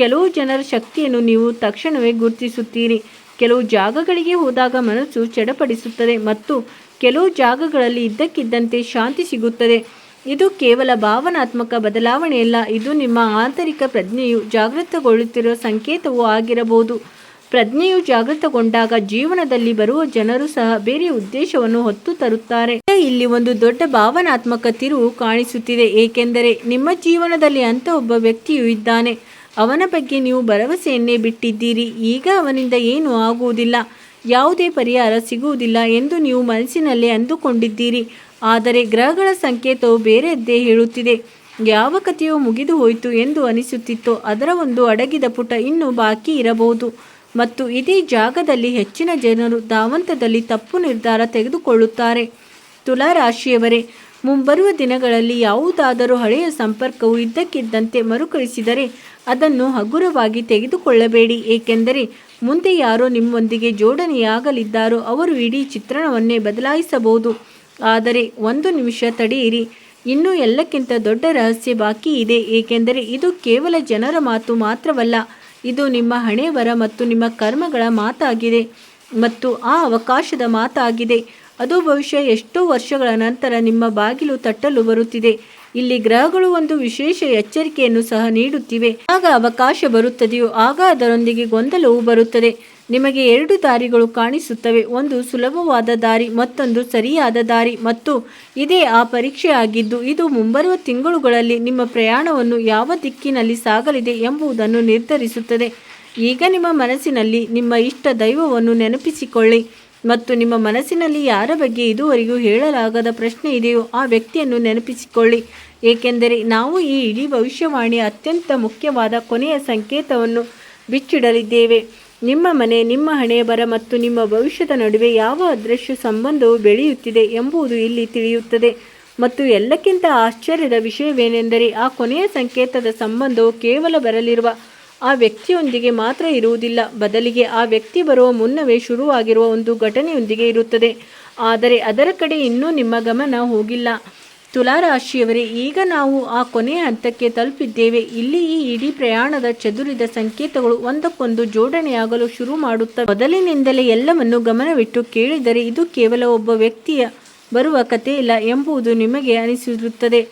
ಕೆಲವು ಜನರ ಶಕ್ತಿಯನ್ನು ನೀವು ತಕ್ಷಣವೇ ಗುರುತಿಸುತ್ತೀರಿ. ಕೆಲವು ಜಾಗಗಳಿಗೆ ಹೋದಾಗ ಮನಸ್ಸು ಚಡಪಡಿಸುತ್ತದೆ, ಮತ್ತು ಕೆಲವು ಜಾಗಗಳಲ್ಲಿ ಇದ್ದಕ್ಕಿದ್ದಂತೆ ಶಾಂತಿ ಸಿಗುತ್ತದೆ. ಇದು ಕೇವಲ ಭಾವನಾತ್ಮಕ ಬದಲಾವಣೆಯಲ್ಲ, ಇದು ನಿಮ್ಮ ಆಂತರಿಕ ಪ್ರಜ್ಞೆಯು ಜಾಗೃತಗೊಳ್ಳುತ್ತಿರುವ ಸಂಕೇತವೂ ಆಗಿರಬಹುದು. ಪ್ರಜ್ಞೆಯು ಜಾಗೃತಗೊಂಡಾಗ ಜೀವನದಲ್ಲಿ ಬರುವ ಜನರು ಸಹ ಬೇರೆ ಉದ್ದೇಶವನ್ನು ಹೊತ್ತು ತರುತ್ತಾರೆ. ಇಲ್ಲಿ ಒಂದು ದೊಡ್ಡ ಭಾವನಾತ್ಮಕ ತಿರುವು ಕಾಣಿಸುತ್ತಿದೆ, ಏಕೆಂದರೆ ನಿಮ್ಮ ಜೀವನದಲ್ಲಿ ಅಂತ ಒಬ್ಬ ವ್ಯಕ್ತಿಯು ಇದ್ದಾನೆ. ಅವನ ಬಗ್ಗೆ ನೀವು ಭರವಸೆಯನ್ನೇ ಬಿಟ್ಟಿದ್ದೀರಿ. ಈಗ ಅವನಿಂದ ಏನೂ ಆಗುವುದಿಲ್ಲ, ಯಾವುದೇ ಪರಿಹಾರ ಸಿಗುವುದಿಲ್ಲ ಎಂದು ನೀವು ಮನಸ್ಸಿನಲ್ಲೇ ಅಂದುಕೊಂಡಿದ್ದೀರಿ. ಆದರೆ ಗ್ರಹಗಳ ಸಂಕೇತವು ಬೇರೆಯದ್ದೇ ಹೇಳುತ್ತಿದೆ. ಯಾವ ಕಥೆಯೋ ಮುಗಿದು ಹೋಯಿತು ಎಂದು ಅನಿಸುತ್ತಿತ್ತೋ ಅದರ ಒಂದು ಅಡಗಿದ ಪುಟ ಇನ್ನೂ ಬಾಕಿ ಇರಬಹುದು ಮತ್ತು ಇದೇ ಜಾಗದಲ್ಲಿ ಹೆಚ್ಚಿನ ಜನರು ಧಾವಂತದಲ್ಲಿ ತಪ್ಪು ನಿರ್ಧಾರ ತೆಗೆದುಕೊಳ್ಳುತ್ತಾರೆ. ತುಲಾ ರಾಶಿಯವರೇ, ಮುಂಬರುವ ದಿನಗಳಲ್ಲಿ ಯಾವುದಾದರೂ ಹಳೆಯ ಸಂಪರ್ಕವು ಇದ್ದಕ್ಕಿದ್ದಂತೆ ಮರುಕಳಿಸಿದರೆ ಅದನ್ನು ಹಗುರವಾಗಿ ತೆಗೆದುಕೊಳ್ಳಬೇಡಿ. ಏಕೆಂದರೆ ಮುಂದೆ ಯಾರೋ ನಿಮ್ಮೊಂದಿಗೆ ಜೋಡಣೆಯಾಗಲಿದ್ದಾರೋ ಅವರು ಇಡೀ ಚಿತ್ರಣವನ್ನೇ ಬದಲಾಯಿಸಬಹುದು. ಆದರೆ ಒಂದು ನಿಮಿಷ ತಡೆಯಿರಿ, ಇನ್ನೂ ಎಲ್ಲಕ್ಕಿಂತ ದೊಡ್ಡ ರಹಸ್ಯ ಬಾಕಿ ಇದೆ. ಏಕೆಂದರೆ ಇದು ಕೇವಲ ಜನರ ಮಾತು ಮಾತ್ರವಲ್ಲ, ಇದು ನಿಮ್ಮ ಹಣೆಬರ ಮತ್ತು ನಿಮ್ಮ ಕರ್ಮಗಳ ಮಾತಾಗಿದೆ ಮತ್ತು ಆ ಅವಕಾಶದ ಮಾತಾಗಿದೆ. ಅದು ಬಹುಶಃ ಎಷ್ಟೋ ವರ್ಷಗಳ ನಂತರ ನಿಮ್ಮ ಬಾಗಿಲು ತಟ್ಟಲು ಬರುತ್ತಿದೆ. ಇಲ್ಲಿ ಗ್ರಹಗಳು ಒಂದು ವಿಶೇಷ ಎಚ್ಚರಿಕೆಯನ್ನು ಸಹ ನೀಡುತ್ತಿವೆ. ಆಗ ಅವಕಾಶ ಬರುತ್ತದೆಯೋ ಆಗ ಅದರೊಂದಿಗೆ ಗೊಂದಲವೂ ಬರುತ್ತದೆ. ನಿಮಗೆ ಎರಡು ದಾರಿಗಳು ಕಾಣಿಸುತ್ತವೆ, ಒಂದು ಸುಲಭವಾದ ದಾರಿ, ಮತ್ತೊಂದು ಸರಿಯಾದ ದಾರಿ. ಮತ್ತು ಇದೇ ಆ ಪರೀಕ್ಷೆ ಆಗಿದ್ದು ಇದು ಮುಂಬರುವ ತಿಂಗಳುಗಳಲ್ಲಿ ನಿಮ್ಮ ಪ್ರಯಾಣವನ್ನು ಯಾವ ದಿಕ್ಕಿನಲ್ಲಿ ಸಾಗಲಿದೆ ಎಂಬುದನ್ನು ನಿರ್ಧರಿಸುತ್ತದೆ. ಈಗ ನಿಮ್ಮ ಮನಸ್ಸಿನಲ್ಲಿ ನಿಮ್ಮ ಇಷ್ಟ ದೈವವನ್ನು ನೆನಪಿಸಿಕೊಳ್ಳಿ ಮತ್ತು ನಿಮ್ಮ ಮನಸ್ಸಿನಲ್ಲಿ ಯಾರ ಬಗ್ಗೆ ಇದುವರೆಗೂ ಹೇಳಲಾಗದ ಪ್ರಶ್ನೆ ಇದೆಯೋ ಆ ವ್ಯಕ್ತಿಯನ್ನು ನೆನಪಿಸಿಕೊಳ್ಳಿ. ಏಕೆಂದರೆ ನಾವು ಈ ಇಡೀ ಭವಿಷ್ಯವಾಣಿಯ ಅತ್ಯಂತ ಮುಖ್ಯವಾದ ಕೊನೆಯ ಸಂಕೇತವನ್ನು ಬಿಚ್ಚಿಡಲಿದ್ದೇವೆ. ನಿಮ್ಮ ಮನೆ, ನಿಮ್ಮ ಹಣೆಬರ ಮತ್ತು ನಿಮ್ಮ ಭವಿಷ್ಯದ ನಡುವೆ ಯಾವ ಅದೃಶ್ಯ ಸಂಬಂಧವು ಬೆಳೆಯುತ್ತಿದೆ ಎಂಬುದು ಇಲ್ಲಿ ತಿಳಿಯುತ್ತದೆ. ಮತ್ತು ಎಲ್ಲಕ್ಕಿಂತ ಆಶ್ಚರ್ಯದ ವಿಷಯವೇನೆಂದರೆ ಆ ಕೊನೆಯ ಸಂಕೇತದ ಸಂಬಂಧವು ಕೇವಲ ಬರಲಿರುವ ಆ ವ್ಯಕ್ತಿಯೊಂದಿಗೆ ಮಾತ್ರ ಇರುವುದಿಲ್ಲ, ಬದಲಿಗೆ ಆ ವ್ಯಕ್ತಿ ಬರುವ ಮುನ್ನವೇ ಶುರುವಾಗಿರುವ ಒಂದು ಘಟನೆಯೊಂದಿಗೆ ಇರುತ್ತದೆ. ಆದರೆ ಅದರ ಕಡೆ ಇನ್ನೂ ನಿಮ್ಮ ಗಮನ ಹೋಗಿಲ್ಲ. ತುಲಾರಾಶಿಯವರೇ, ಈಗ ನಾವು ಆ ಕೊನೆಯ ಹಂತಕ್ಕೆ ತಲುಪಿದ್ದೇವೆ. ಇಲ್ಲಿ ಈ ಇಡೀ ಪ್ರಯಾಣದ ಚದುರಿದ ಸಂಕೇತಗಳು ಒಂದಕ್ಕೊಂದು ಜೋಡಣೆಯಾಗಲು ಶುರು ಮಾಡುತ್ತವೆ. ಮೊದಲಿನಿಂದಲೇ ಎಲ್ಲವನ್ನು ಗಮನವಿಟ್ಟು ಕೇಳಿದರೆ ಇದು ಕೇವಲ ಒಬ್ಬ ವ್ಯಕ್ತಿಯ ಬರುವ ಕಥೆಯಿಲ್ಲ ಎಂಬುದು ನಿಮಗೆ ಅನಿಸಿರುತ್ತದೆ.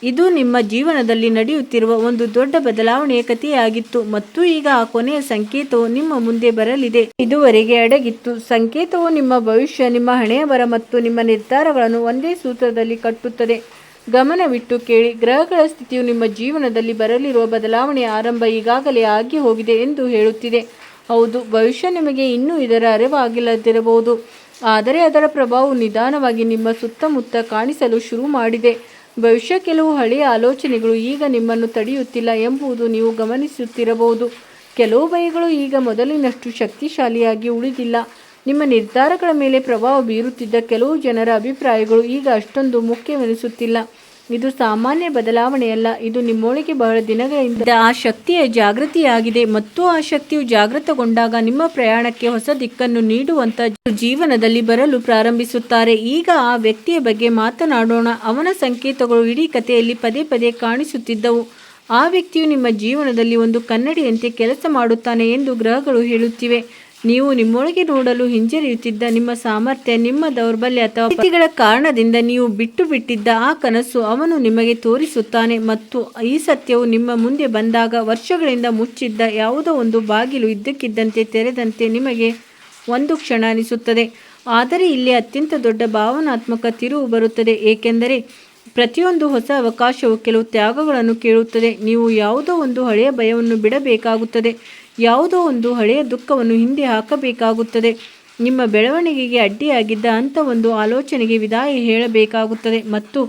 ಇದು ನಿಮ್ಮ ಜೀವನದಲ್ಲಿ ನಡೆಯುತ್ತಿರುವ ಒಂದು ದೊಡ್ಡ ಬದಲಾವಣೆಯ ಕಥೆಯಾಗಿತ್ತು ಮತ್ತು ಈಗ ಆ ಕೊನೆಯ ಸಂಕೇತವು ನಿಮ್ಮ ಮುಂದೆ ಬರಲಿದೆ. ಇದುವರೆಗೆ ಅಡಗಿತ್ತು. ಸಂಕೇತವು ನಿಮ್ಮ ಭವಿಷ್ಯ, ನಿಮ್ಮ ಹಣೆಬರ ಮತ್ತು ನಿಮ್ಮ ನಿರ್ಧಾರಗಳನ್ನು ಒಂದೇ ಸೂತ್ರದಲ್ಲಿ ಕಟ್ಟುತ್ತದೆ. ಗಮನವಿಟ್ಟು ಕೇಳಿ. ಗ್ರಹಗಳ ಸ್ಥಿತಿಯು ನಿಮ್ಮ ಜೀವನದಲ್ಲಿ ಬರಲಿರುವ ಬದಲಾವಣೆಯ ಆರಂಭ ಈಗಾಗಲೇ ಆಗಿ ಹೋಗಿದೆ ಎಂದು ಹೇಳುತ್ತಿದೆ. ಹೌದು, ಭವಿಷ್ಯ ನಿಮಗೆ ಇನ್ನೂ ಇದರ ಅರಿವಾಗಿಲ್ಲದಿರಬಹುದು, ಆದರೆ ಅದರ ಪ್ರಭಾವವು ನಿಧಾನವಾಗಿ ನಿಮ್ಮ ಸುತ್ತಮುತ್ತ ಕಾಣಿಸಲು ಶುರು ಮಾಡಿದೆ. ಭವಿಷ್ಯ ಕೆಲವು ಹಳೆಯ ಆಲೋಚನೆಗಳು ಈಗ ನಿಮ್ಮನ್ನು ತಡೆಯುತ್ತಿಲ್ಲ ಎಂಬುದು ನೀವು ಗಮನಿಸುತ್ತಿರಬಹುದು. ಕೆಲವು ಭಯಗಳು ಈಗ ಮೊದಲಿನಷ್ಟು ಶಕ್ತಿಶಾಲಿಯಾಗಿ ಉಳಿದಿಲ್ಲ. ನಿಮ್ಮ ನಿರ್ಧಾರಗಳ ಮೇಲೆ ಪ್ರಭಾವ ಬೀರುತ್ತಿದ್ದ ಕೆಲವು ಜನರ ಅಭಿಪ್ರಾಯಗಳು ಈಗ ಅಷ್ಟೊಂದು ಮುಖ್ಯವೆನಿಸುತ್ತಿಲ್ಲ. ಇದು ಸಾಮಾನ್ಯ ಬದಲಾವಣೆಯಲ್ಲ, ಇದು ನಿಮ್ಮೊಳಗೆ ಬಹಳ ದಿನಗಳಿಂದ ಆ ಶಕ್ತಿಯ ಜಾಗೃತಿಯಾಗಿದೆ ಮತ್ತು ಆ ಶಕ್ತಿಯು ಜಾಗೃತಗೊಂಡಾಗ ನಿಮ್ಮ ಪ್ರಯಾಣಕ್ಕೆ ಹೊಸ ದಿಕ್ಕನ್ನು ನೀಡುವಂತ ಜೀವನದಲ್ಲಿ ಬರಲು ಪ್ರಾರಂಭಿಸುತ್ತಾರೆ. ಈಗ ಆ ವ್ಯಕ್ತಿಯ ಬಗ್ಗೆ ಮಾತನಾಡೋಣ. ಅವನ ಸಂಕೇತಗಳು ಇಡೀ ಕಥೆಯಲ್ಲಿ ಪದೇ ಪದೇ ಕಾಣಿಸುತ್ತಿದ್ದವು. ಆ ವ್ಯಕ್ತಿಯು ನಿಮ್ಮ ಜೀವನದಲ್ಲಿ ಒಂದು ಕನ್ನಡಿಯಂತೆ ಕೆಲಸ ಮಾಡುತ್ತಾನೆ ಎಂದು ಗ್ರಹಗಳು ಹೇಳುತ್ತಿವೆ. ನೀವು ನಿಮ್ಮೊಳಗೆ ನೋಡಲು ಹಿಂಜರಿಯುತ್ತಿದ್ದ ನಿಮ್ಮ ಸಾಮರ್ಥ್ಯ, ನಿಮ್ಮ ದೌರ್ಬಲ್ಯ ಅಥವಾ ಪರಿಸ್ಥಿತಿಗಳ ಕಾರಣದಿಂದ ನೀವು ಬಿಟ್ಟು ಬಿಟ್ಟಿದ್ದ ಆ ಕನಸು ಅವನು ನಿಮಗೆ ತೋರಿಸುತ್ತಾನೆ. ಮತ್ತು ಈ ಸತ್ಯವು ನಿಮ್ಮ ಮುಂದೆ ಬಂದಾಗ ವರ್ಷಗಳಿಂದ ಮುಚ್ಚಿದ್ದ ಯಾವುದೋ ಒಂದು ಬಾಗಿಲು ಇದ್ದಕ್ಕಿದ್ದಂತೆ ತೆರೆದಂತೆ ನಿಮಗೆ ಒಂದು ಕ್ಷಣ ಅನಿಸುತ್ತದೆ. ಆದರೆ ಇಲ್ಲಿ ಅತ್ಯಂತ ದೊಡ್ಡ ಭಾವನಾತ್ಮಕ ತಿರುವು ಬರುತ್ತದೆ, ಏಕೆಂದರೆ ಪ್ರತಿಯೊಂದು ಹೊಸ ಅವಕಾಶವು ಕೆಲವು ತ್ಯಾಗಗಳನ್ನು ಕೇಳುತ್ತದೆ. ನೀವು ಯಾವುದೋ ಒಂದು ಹಳೆಯ ಭಯವನ್ನು ಬಿಡಬೇಕಾಗುತ್ತದೆ, ಯಾವುದೋ ಒಂದು ಹಳೆಯ ದುಃಖವನ್ನು ಹಿಂದೆ ಹಾಕಬೇಕಾಗುತ್ತದೆ. ನಿಮ್ಮ ಬೆಳವಣಿಗೆಗೆ ಅಡ್ಡಿಯಾಗಿದ್ದ ಅಂಥ ಒಂದು ಆಲೋಚನೆಗೆ ವಿದಾಯ ಹೇಳಬೇಕಾಗುತ್ತದೆ. ಮತ್ತು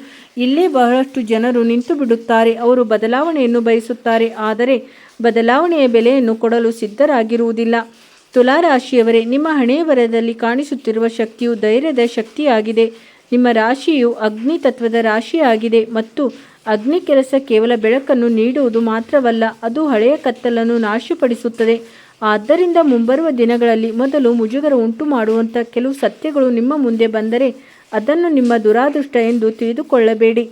ಇಲ್ಲೇ ಬಹಳಷ್ಟು ಜನರು ನಿಂತು ಬಿಡುತ್ತಾರೆ. ಅವರು ಬದಲಾವಣೆಯನ್ನು ಬಯಸುತ್ತಾರೆ, ಆದರೆ ಬದಲಾವಣೆಯ ಬೆಲೆಯನ್ನು ಕೊಡಲು ಸಿದ್ಧರಾಗಿರುವುದಿಲ್ಲ. ತುಲಾರಾಶಿಯವರೇ, ನಿಮ್ಮ ಹಣೆಬರಹದಲ್ಲಿ ಕಾಣಿಸುತ್ತಿರುವ ಶಕ್ತಿಯು ಧೈರ್ಯದ ಶಕ್ತಿಯಾಗಿದೆ. ನಿಮ್ಮ ರಾಶಿಯು ಅಗ್ನಿ ತತ್ವದ ರಾಶಿಯಾಗಿದೆ ಮತ್ತು ಅಗ್ನಿ ಕೆಲಸ ಕೇವಲ ಬೆಳಕನ್ನು ನೀಡುವುದು ಮಾತ್ರವಲ್ಲ, ಅದು ಹಳೆಯ ಕತ್ತಲನ್ನು ನಾಶಪಡಿಸುತ್ತದೆ. ಆದ್ದರಿಂದ ಮುಂಬರುವ ದಿನಗಳಲ್ಲಿ ಮೊದಲು ಮುಜುಗರ ಉಂಟು ಮಾಡುವಂಥ ಕೆಲವು ಸತ್ಯಗಳು ನಿಮ್ಮ ಮುಂದೆ ಬಂದರೆ ಅದನ್ನು ನಿಮ್ಮ ದುರಾದೃಷ್ಟ ಎಂದು ತಿಳಿದುಕೊಳ್ಳಬೇಡಿ.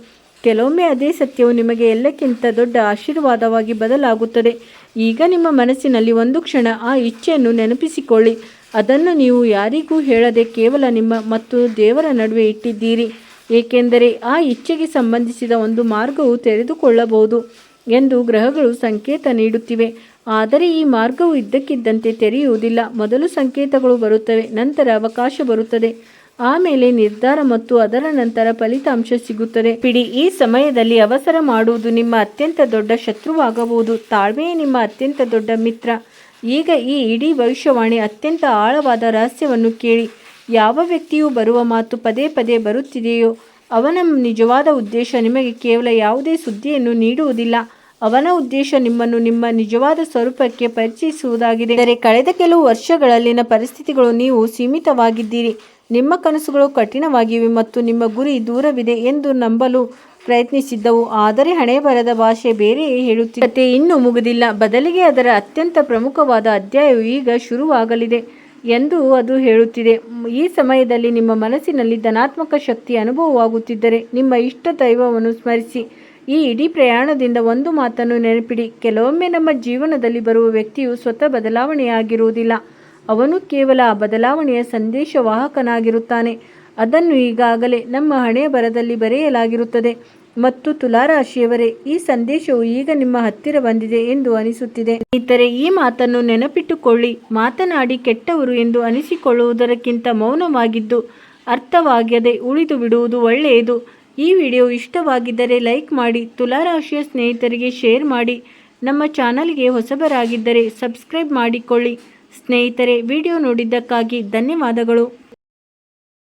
ಕೆಲವೊಮ್ಮೆ ಅದೇ ಸತ್ಯವು ನಿಮಗೆ ಎಲ್ಲಕ್ಕಿಂತ ದೊಡ್ಡ ಆಶೀರ್ವಾದವಾಗಿ ಬದಲಾಗುತ್ತದೆ. ಈಗ ನಿಮ್ಮ ಮನಸ್ಸಿನಲ್ಲಿ ಒಂದು ಕ್ಷಣ ಆ ಇಚ್ಛೆಯನ್ನು ನೆನಪಿಸಿಕೊಳ್ಳಿ. ಅದನ್ನು ನೀವು ಯಾರಿಗೂ ಹೇಳದೆ ಕೇವಲ ನಿಮ್ಮ ಮತ್ತು ದೇವರ ನಡುವೆ ಇಟ್ಟಿದ್ದೀರಿ, ಏಕೆಂದರೆ ಆ ಇಚ್ಛೆಗೆ ಸಂಬಂಧಿಸಿದ ಒಂದು ಮಾರ್ಗವು ತೆರೆದುಕೊಳ್ಳಬಹುದು ಎಂದು ಗ್ರಹಗಳು ಸಂಕೇತ ನೀಡುತ್ತಿವೆ. ಆದರೆ ಈ ಮಾರ್ಗವು ಇದ್ದಕ್ಕಿದ್ದಂತೆ ತೆರೆಯುವುದಿಲ್ಲ. ಮೊದಲು ಸಂಕೇತಗಳು ಬರುತ್ತವೆ, ನಂತರ ಅವಕಾಶ ಬರುತ್ತದೆ, ಆಮೇಲೆ ನಿರ್ಧಾರ ಮತ್ತು ಅದರ ನಂತರ ಫಲಿತಾಂಶ ಸಿಗುತ್ತದೆ. ಈ ಸಮಯದಲ್ಲಿ ಅವಸರ ಮಾಡುವುದು ನಿಮ್ಮ ಅತ್ಯಂತ ದೊಡ್ಡ ಶತ್ರುವಾಗಬಹುದು, ತಾಳ್ಮೆಯೇ ನಿಮ್ಮ ಅತ್ಯಂತ ದೊಡ್ಡ ಮಿತ್ರ. ಈಗ ಈ ಇಡೀ ಭವಿಷ್ಯವಾಣಿ ಅತ್ಯಂತ ಆಳವಾದ ರಹಸ್ಯವನ್ನು ಕೇಳಿ. ಯಾವ ವ್ಯಕ್ತಿಯು ಬರುವ ಮಾತು ಪದೇ ಪದೇ ಬರುತ್ತಿದೆಯೋ ಅವನ ನಿಜವಾದ ಉದ್ದೇಶ ನಿಮಗೆ ಕೇವಲ ಯಾವುದೇ ಸುದ್ದಿಯನ್ನು ನೀಡುವುದಿಲ್ಲ. ಅವನ ಉದ್ದೇಶ ನಿಮ್ಮನ್ನು ನಿಮ್ಮ ನಿಜವಾದ ಸ್ವರೂಪಕ್ಕೆ ಪರಿಚಯಿಸುವುದಾಗಿದೆ. ಆದರೆ ಕಳೆದ ಕೆಲವು ವರ್ಷಗಳಲ್ಲಿನ ಪರಿಸ್ಥಿತಿಗಳು ನೀವು ಸೀಮಿತವಾಗಿದ್ದೀರಿ, ನಿಮ್ಮ ಕನಸುಗಳು ಕಠಿಣವಾಗಿವೆ ಮತ್ತು ನಿಮ್ಮ ಗುರಿ ದೂರವಿದೆ ಎಂದು ನಂಬಲು ಪ್ರಯತ್ನಿಸಿದ್ದವು. ಆದರೆ ಹಣೆಬರಹದ ಭಾಷೆ ಬೇರೆಯೇ ಹೇಳುತ್ತಿದೆ. ಕಥೆ ಇನ್ನೂ ಮುಗಿದಿಲ್ಲ, ಬದಲಿಗೆ ಅದರ ಅತ್ಯಂತ ಪ್ರಮುಖವಾದ ಅಧ್ಯಾಯವು ಈಗ ಶುರುವಾಗಲಿದೆ ಎಂದು ಅದು ಹೇಳುತ್ತಿದೆ. ಈ ಸಮಯದಲ್ಲಿ ನಿಮ್ಮ ಮನಸ್ಸಿನಲ್ಲಿ ಧನಾತ್ಮಕ ಶಕ್ತಿ ಅನುಭವವಾಗುತ್ತಿದ್ದರೆ ನಿಮ್ಮ ಇಷ್ಟ ದೈವವನ್ನು ಸ್ಮರಿಸಿ. ಈ ಇಡೀ ಪ್ರಯಾಣದಿಂದ ಒಂದು ಮಾತನ್ನು ನೆನಪಿಡಿ, ಕೆಲವೊಮ್ಮೆ ನಮ್ಮ ಜೀವನದಲ್ಲಿ ಬರುವ ವ್ಯಕ್ತಿಯು ಸ್ವತಃ ಬದಲಾವಣೆಯಾಗಿರುವುದಿಲ್ಲ, ಅವನು ಕೇವಲ ಆ ಬದಲಾವಣೆಯ ಸಂದೇಶವಾಹಕನಾಗಿರುತ್ತಾನೆ. ಅದನ್ನು ಈಗಾಗಲೇ ನಮ್ಮ ಹಣೆಬರಹದಲ್ಲಿ ಬರೆಯಲಾಗಿರುತ್ತದೆ. ಮತ್ತು ತುಲಾರಾಶಿಯವರೇ, ಈ ಸಂದೇಶವು ಈಗ ನಿಮ್ಮ ಹತ್ತಿರ ಬಂದಿದೆ ಎಂದು ಅನಿಸುತ್ತಿದೆ. ಸ್ನೇಹಿತರೆ, ಈ ಮಾತನ್ನು ನೆನಪಿಟ್ಟುಕೊಳ್ಳಿ, ಮಾತನಾಡಿ ಕೆಟ್ಟವರು ಎಂದು ಅನಿಸಿಕೊಳ್ಳುವುದಕ್ಕಿಂತ ಮೌನವಾಗಿದ್ದು ಅರ್ಥವಾಗದೆ ಉಳಿದು ಬಿಡುವುದು ಒಳ್ಳೆಯದು. ಈ ವಿಡಿಯೋ ಇಷ್ಟವಾಗಿದ್ದರೆ ಲೈಕ್ ಮಾಡಿ, ತುಲಾರಾಶಿಯ ಸ್ನೇಹಿತರಿಗೆ ಶೇರ್ ಮಾಡಿ. ನಮ್ಮ ಚಾನಲ್ಗೆ ಹೊಸಬರಾಗಿದ್ದರೆ ಸಬ್ಸ್ಕ್ರೈಬ್ ಮಾಡಿಕೊಳ್ಳಿ. ಸ್ನೇಹಿತರೆ, ವಿಡಿಯೋ ನೋಡಿದ್ದಕ್ಕಾಗಿ ಧನ್ಯವಾದಗಳು.